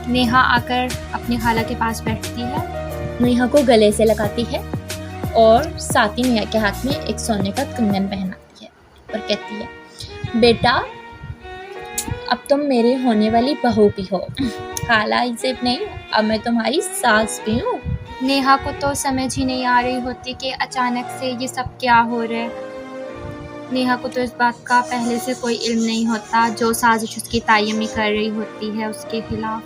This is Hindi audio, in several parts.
नेहा आकर अपनी खाला के पास बैठती है, नेहा को गले से लगाती है और साथ ही नेहा के हाथ में एक सोने का कंगन पहनाती है और कहती है, बेटा अब तुम मेरी होने वाली बहू भी हो। खाला ही सिर्फ नहीं, अब मैं तुम्हारी सास भी हूँ। नेहा को तो समझ ही नहीं आ रही होती कि अचानक से ये सब क्या हो रहा है। नेहा को तो इस बात का पहले से कोई इल्म नहीं होता जो साजिश उसकी तायमी कर रही होती है उसके खिलाफ।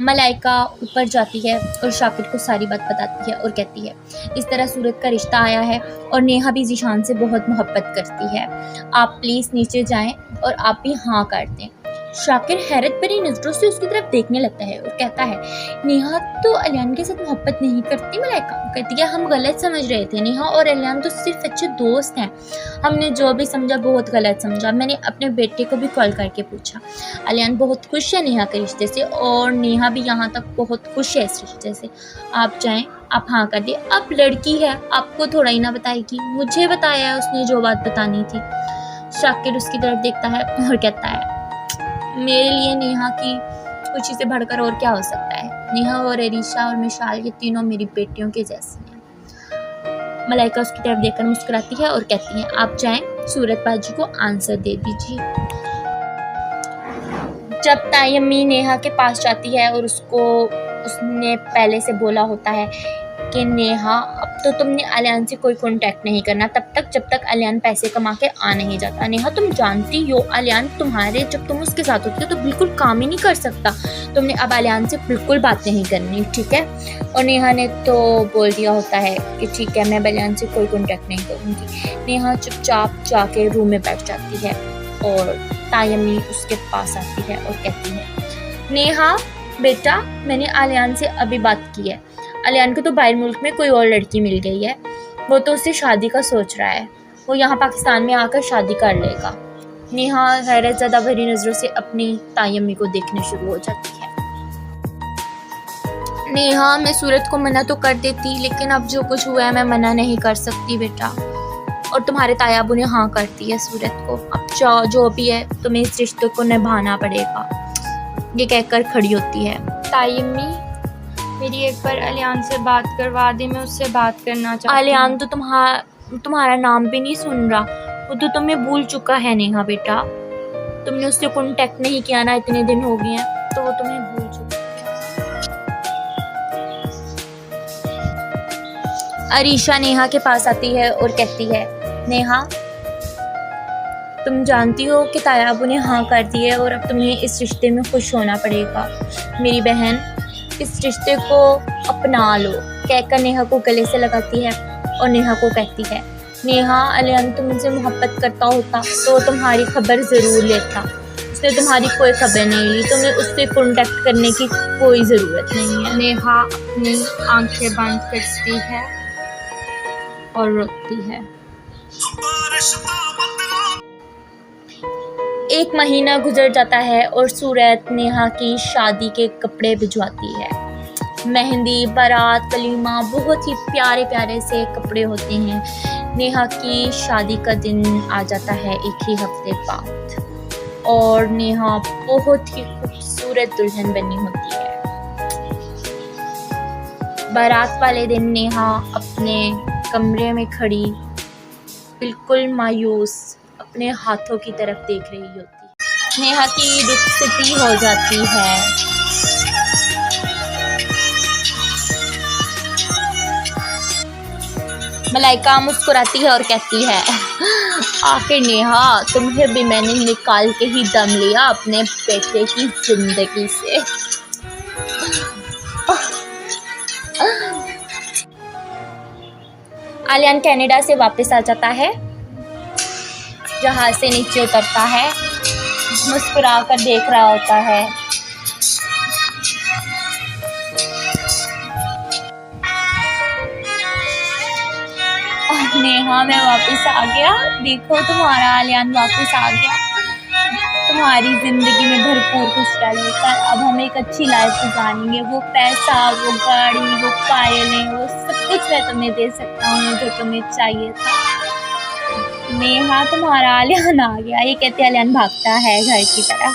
मलाइका ऊपर जाती है और शाकिर को सारी बात बताती है और कहती है, इस तरह सूरत का रिश्ता आया है और नेहा भी ज़ीशान से बहुत मोहब्बत करती है, आप प्लीज़ नीचे जाएं और आप भी हाँ कर दें। शाकिर हैरत भरी नज़रों से उसकी तरफ देखने लगता है और कहता है, नेहा तो अलियान के साथ मोहब्बत नहीं करती। मलाइका कहती है, हम गलत समझ रहे थे, नेहा और अलियान तो सिर्फ अच्छे दोस्त हैं, हमने जो भी समझा बहुत गलत समझा। मैंने अपने बेटे को भी कॉल करके पूछा, अलियान बहुत खुश है नेहा के रिश्ते से और नेहा भी यहाँ तक बहुत खुश है इस रिश्ते से। आप जाएँ, आप हाँ कर दिए। अब लड़की है, आपको थोड़ा ही ना बताएगी, मुझे बताया है उसने जो बात बतानी थी। शाकिर उसकी तरफ देखता है और कहता है, मेरे लिए नेहा की खुशी से बढ़कर और क्या हो सकता है। नेहा और अरीशा और मिशाल ये तीनों मेरी बेटियों के जैसी हैं। मलाइका उसकी तरफ देखकर मुस्कुराती है और कहती है, आप जाएं, सूरत बाजी को आंसर दे दीजिए। जब तायम्मी नेहा के पास जाती है और उसने पहले से बोला होता है कि नेहा अब तो तुमने अलियान से कोई कांटेक्ट नहीं करना तब तक जब तक अलियान पैसे कमा के आ नहीं जाता। नेहा तुम जानती हो अलियान तुम्हारे जब तुम उसके साथ होती हो तो बिल्कुल काम ही नहीं कर सकता, तुमने अब अलियान से बिल्कुल बात नहीं करनी, ठीक है। और नेहा ने तो बोल दिया होता है कि ठीक है मैं अलियान से कोई कांटेक्ट नहीं करूँगी। नेहा चुपचाप जाके रूम में बैठ जाती है और तायम्मी उसके पास आती है और कहती है, नेहा बेटा मैंने अलियान से अभी बात की है, अलियान को तो बाहर मुल्क में कोई और लड़की मिल गई है, वो तो उससे शादी का सोच रहा है, वो यहाँ पाकिस्तान में आकर शादी कर लेगा। नेहा हैरत ज़्यादा भरी नज़रों से अपनी तायम्मी को देखने शुरू हो जाती है। नेहा मैं सूरत को मना तो कर देती लेकिन अब जो कुछ हुआ है मैं मना नहीं कर सकती बेटा, और तुम्हारे तायाबू ने हाँ कर दी है सूरत को, अब जो भी है तुम्हें इस रिश्ते को निभाना पड़ेगा, ये कहकर खड़ी होती है। तायम्मी मेरी एक बार अलियान से बात करवा दे, मैं उससे बात करना चाहती हूँ। अलियान तो तुम्हारा नाम भी नहीं सुन रहा, वो तो तुम्हें भूल चुका है नेहा बेटा, तुमने उससे कांटेक्ट नहीं किया ना, इतने दिन हो गए हैं तो वो तुम्हें भूल चुका है। अरीशा नेहा के पास आती है और कहती है, नेहा तुम जानती हो कि तायाबू ने हाँ कर दी है और अब तुम्हें इस रिश्ते में खुश होना पड़ेगा। मेरी बहन इस रिश्ते को अपना लो, कहकर नेहा को गले से लगाती है और नेहा को कहती है, नेहा अलियान तुमसे मोहब्बत करता होता तो तुम्हारी खबर ज़रूर लेता, उसने तुम्हारी कोई खबर नहीं ली, तुम्हें उससे कांटेक्ट करने की कोई ज़रूरत नहीं है। नेहा अपनी आंखें बंद करती है और रोती है। एक महीना गुजर जाता है और सूरत नेहा की शादी के कपड़े भिजवाती है। मेहंदी, बारात, वलीमा, बहुत ही प्यारे प्यारे से कपड़े होते हैं। नेहा की शादी का दिन आ जाता है एक ही हफ्ते बाद और नेहा बहुत ही खूबसूरत दुल्हन बनी होती है। बारात वाले दिन नेहा अपने कमरे में खड़ी बिल्कुल मायूस अपने हाथों की तरफ देख रही होती। नेहा की रुखसती हो जाती है। मलाइका मुस्कुराती है और कहती है, आखिर नेहा तुम्हें भी मैंने निकाल के ही दम लिया अपने बेटे की जिंदगी से। अलियान कनाडा से वापस आ जाता है, जहाज से नीचे उतरता है, मुस्कुरा कर देख रहा होता है। नेहा मैं वापस आ गया, देखो तुम्हारा अलियान वापस आ गया, तुम्हारी ज़िंदगी में भरपूर खुशहाली लेकर अब हम एक अच्छी लाइफ गुजारेंगे। वो पैसा, वो गाड़ी, वो पायलें, वो सब कुछ मैं तुम्हें दे सकता हूँ जो तुम्हें चाहिए था। नेहा तुम्हारा अलियान आ गया, ये कहते अलियान भागता है घर की तरफ।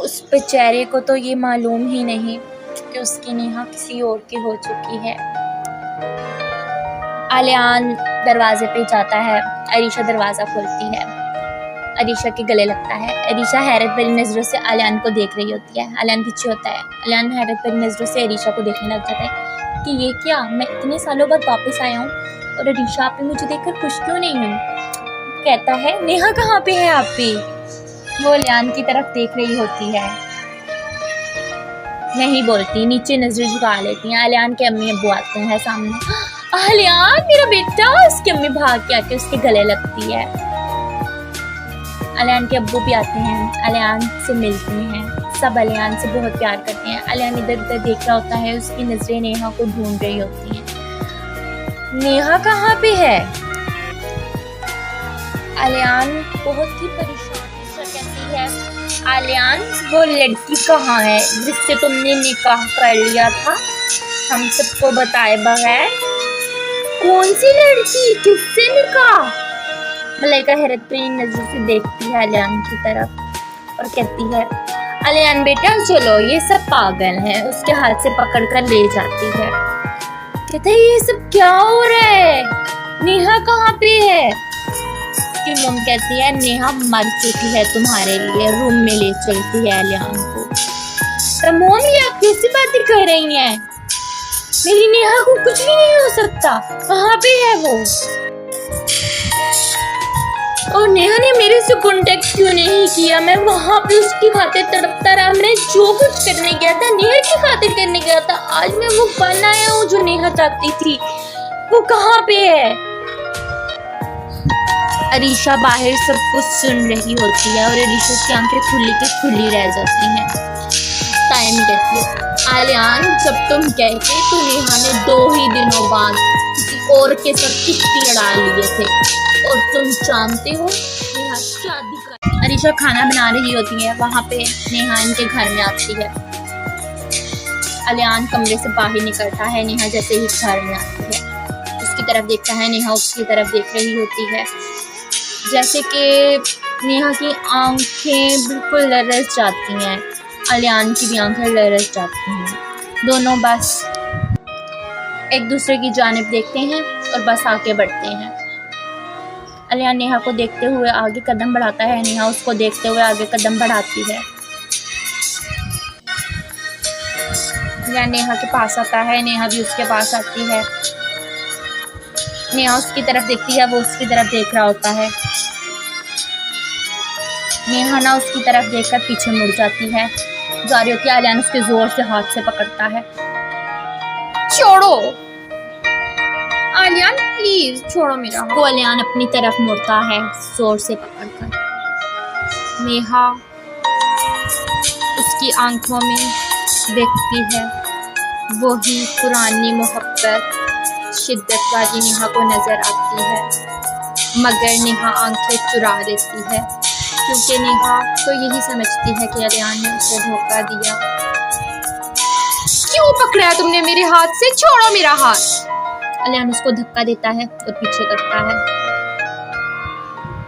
उस बेचारे को तो ये मालूम ही नहीं कि उसकी नेहा किसी और की हो चुकी है। आलियान दरवाजे पे जाता है, अरीशा दरवाज़ा खोलती है, अरीशा के गले लगता है। अरीशा हैरत भरी नज़रों से आलियान को देख रही होती है। आलियान पीछे होता है। आलियान हैरत भरी नज़रों से अरीशा को देखने लग जाता है कि ये क्या, मैं इतने सालों बाद वापस आया हूँ और अरीशा आप मुझे देखकर खुश क्यों नहीं हूँ। कहता है नेहा कहाँ पे है आप भी। वो आलियान की तरफ देख रही होती है, नहीं बोलती, नीचे नजर झुका लेती हैं। आलियान के अम्मी अब्बू आते हैं सामने। आलियान मेरा बेटा, उसकी अम्मी भाग के आके उसके गले लगती है। आलियान के अब्बू भी आते हैं, आलियान से मिलते हैं। सब आलियान से बहुत प्यार करते हैं। आलियान इधर उधर देख रहा होता है, उसकी नजरें नेहा को ढूंढ रही होती हैं। नेहा कहाँ पे है। आलियान बहुत ही परेशान कहती है, आलियान वो लड़की कहाँ है जिससे तुमने निकाह कर लिया था हम सबको बताए बगैर। कौन सी लड़की, किससे निकाह। मलाइका हैरत भरी नजर से देखती है आलियान की तरफ और कहती है, आलियान बेटा चलो, ये सब पागल हैं। उसके हाथ से पकड़ कर ले जाती है। कहता है ये सब क्या हो रहा है, नेहा कहाँ पे है। उसकी मम कहती है नेहा मर चुकी है तुम्हारे लिए, रूम में ले चलती है आलियान को। तो मोम ये आप कैसी बातें कर रही हैं, मेरी नेहा को कुछ भी नहीं हो सकता, कहाँ पे है वो। और नेहा ने मेरे से कांटेक्ट क्यों नहीं किया, मैं वहां पे उसकी खातिर तड़पता रहा। मैं जो कुछ करने गया था नेहा की खातिर करने गया था, आज मैं वो बन आया हूँ जो नेहा चाहती थी। वो कहाँ पे है। अरीशा बाहर सब कुछ सुन रही होती है और अरीशा की आंखें खुली की खुली रह जाती हैं। तायमी कहती है, आलियान जब तुम कहते तो नेहा ने 2 ही दिनों बाद किसी और के साथ किस्ती लड़ा लिए थे और तुम जानते हो नेहा शादी कर। अरीशा खाना बना रही होती है, वहाँ पे नेहा इनके घर में आती है। आलियान कमरे से बाहर निकलता है, नेहा जैसे ही घर में आती है उसकी तरफ देखता है, नेहा उसकी तरफ देख रही होती है। जैसे कि नेहा की आंखें बिल्कुल लरस जाती हैं, आलियान की भी आंखें लरस जाती हैं। दोनों बस एक दूसरे की जानिब देखते हैं और बस आगे बढ़ते हैं। आलियान नेहा को देखते हुए आगे कदम बढ़ाता है, नेहा उसको देखते हुए आगे कदम बढ़ाती है। आलियान नेहा के पास आता है, नेहा भी उसके पास आती है। नेहा उसकी तरफ देखती है, वो उसकी तरफ देख रहा होता है। नेहा ना उसकी तरफ देखकर पीछे मुड़ जाती है, जा रही होती है। आलियान उसके जोर से हाथ से पकड़ता है। छोड़ो आलियान, प्लीज छोड़ो मेरा। वो आलियान अपनी तरफ मुड़ता है जोर से पकड़कर। नेहा उसकी आंखों में देखती है वही पुरानी मोहब्बत, शिद्दत वाली नेहा को नजर आती है, मगर नेहा आंखें चुरा लेती है क्योंकि नेहा तो यही समझती है कि आलियान ने उसे धोखा दिया। क्यों पकड़ा है तुमने मेरे हाथ से, छोड़ो मेरा हाथ। आलियान उसको धक्का देता है और पीछे करता है।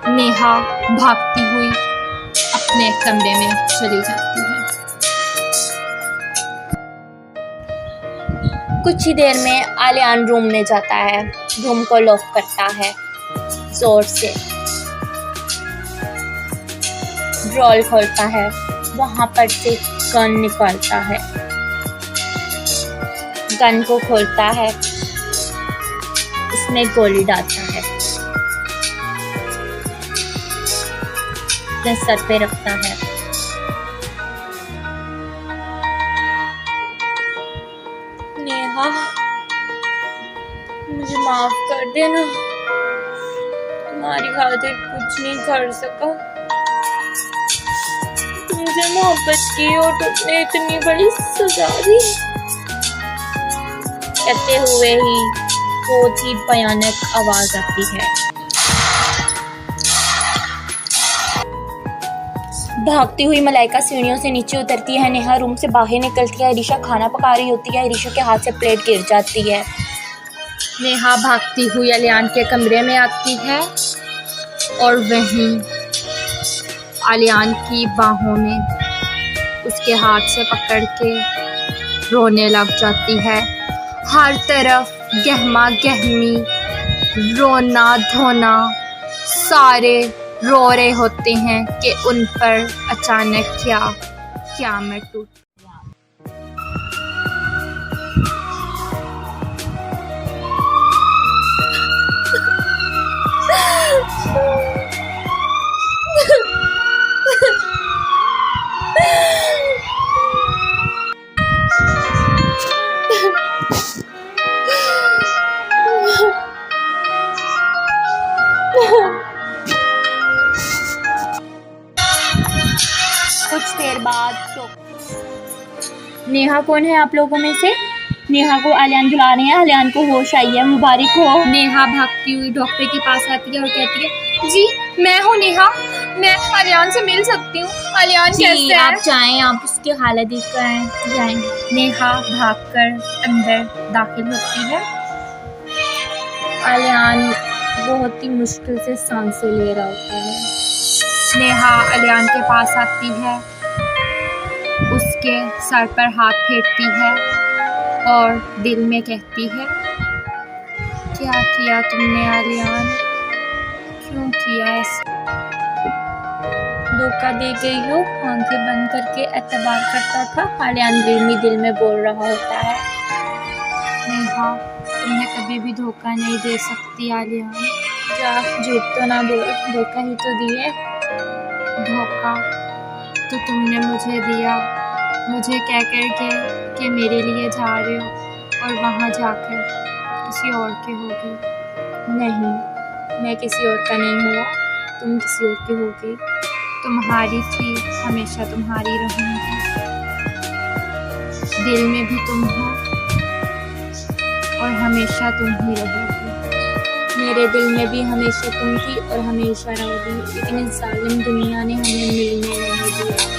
नेहा भागती हुई अपने कमरे में चली जाती है। कुछ ही देर में आलियान रूम में जाता है, रूम को लॉक करता है जोर से, ड्रॉल खोलता है, वहां पर से गन निकालता है, गन को खोलता है, उसमें गोली डालता है, अपने सर पे रखता है। नेहा मुझे माफ कर देना, तुम्हारी खातिर कुछ नहीं कर सका, तुमसे मोहब्बत की और तुमने इतनी बड़ी सजा दी। कहते हुए ही बहुत ही भयानक आवाज आती है। भागती हुई मलाइका सीढ़ियों से नीचे उतरती है, नेहा रूम से बाहर निकलती है। अरीशा खाना पका रही होती है, अरीशा के हाथ से प्लेट गिर जाती है। नेहा भागती हुई आलियान के कमरे में आती है और वहीं आलियान की बाहों में उसके हाथ से पकड़ के रोने लग जाती है। हर तरफ गहमा गहमी, रोना धोना, सारे रो रहे होते हैं कि उन पर अचानक क्या क़यामत टूट। कुछ देर बाद तो नेहा कौन है आप लोगों में से? नेहा को आलियान बुला रहे हैं, आलियान को होश आई है, मुबारक हो। नेहा भागती हुई डॉक्टर के पास आती है और कहती है, जी मैं हूँ नेहा, मैं आलियान से मिल सकती हूँ? आलियान कैसे है? आप जाएं, आप उसकी हालत देख कर आएं, जाएं। नेहा भागकर अंदर दाखिल होती है। आलियान बहुत ही मुश्किल से सांसें ले रहा होता है। नेहा आलियान के पास आती है, उसके सर पर हाथ फेरती है और दिल में कहती है, क्या किया तुमने आलियान, क्यों किया ऐसा? धोखा दे गई हो, आंखें बंद करके एतबार करता था। आलियान दिल में बोल रहा होता है। नेहा तुम्हें कभी भी धोखा नहीं दे सकती आलियान। जा, झूठ तो ना बोल, धोखा ही तो दिए। धोखा तो तुमने मुझे दिया, मुझे कह कर के कि मेरे लिए जा रहे हो और वहाँ जाकर किसी और के होगी। नहीं, मैं किसी और का नहीं हुआ, तुम किसी और की होगी। तुम्हारी थी, हमेशा तुम्हारी रहूँगी। दिल में भी तुम हो और हमेशा तुम ही रहोगी। मेरे दिल में भी हमेशा तुम थी और हमेशा रहोगी, लेकिन इस जालिम दुनिया ने हमें मिलने नहीं दिया।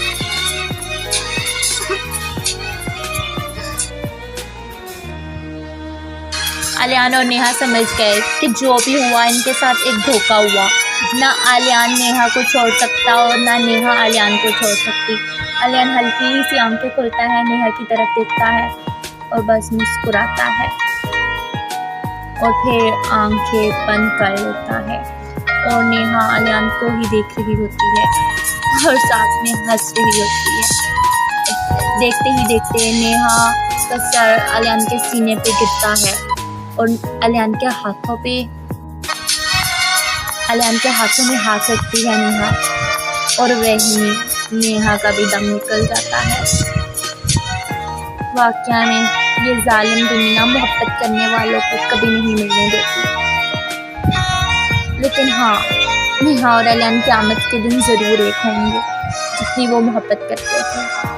आलियान और नेहा समझ गए कि जो भी हुआ इनके साथ एक धोखा हुआ। ना आलियान नेहा को छोड़ सकता और ना नेहा आलियान को छोड़ सकती। आलियान हल्की सी आंखें खोलता है, नेहा की तरफ देखता है और बस मुस्कुराता है और फिर आंखें बंद कर लेता है और नेहा आलियान को ही देख रही होती है और साथ में हंस रही होती है। देखते ही देखते नेहा का सर आलियान के सीने पे गिरता है और आलियान के हाथों में हाथ रखती है नेहा और वही नेहा का भी दम निकल जाता है। वाकया में ये जालिम दुनिया मोहब्बत करने वालों को कभी नहीं मिलने देती। लेकिन हाँ, नेहा और आलियान क़यामत के दिन ज़रूर एक होंगे, जितनी वो मोहब्बत करते थे।